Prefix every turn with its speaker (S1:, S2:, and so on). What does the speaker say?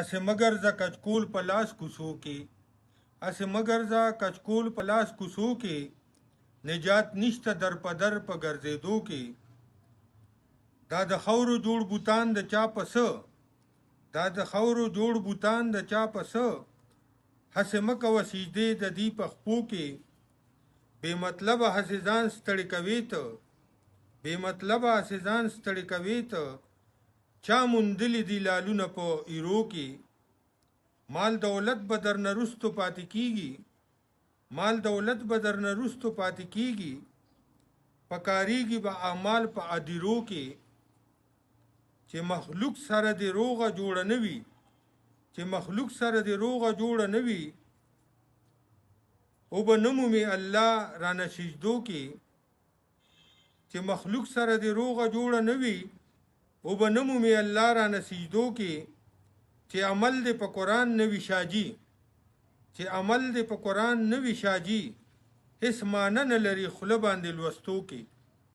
S1: اسه مگر ز کچکول پلاس کوسو کې اسه مگر ز کچکول پلاس کوسو کې نجات نشته در پدر په ګرځېدو کې دا د خورو جوړ بوتان د چا پسه دا د خورو جوړ بوتان د چا پسه هسه مکه وسیدې د دی په خپو کې بے مطلب هسه ځان ستړي کوي ته بے مطلب هسه ځان ستړي کوي ته چا مندلی دی لالونه په ایرو کې مال دولت بدر نرستو پاتې کیږي مال دولت بدر نرستو پاتې کیږي پکاریږي به اعمال په ادیرو کې چې مخلوق سره دی روغه جوړه نوي چې مخلوق سره دی روغه جوړه نوي او به نمومي الله رانه سجدو کې چې مخلوق سره دی روغه جوړه نوي او به نمومي الله رانه سجدو کې چې عمل دی په قرآن نوي شاجي چې عمل دی په قرآن نوي شاجي هیڅ معنی نه لري خوله باندې لوستو کې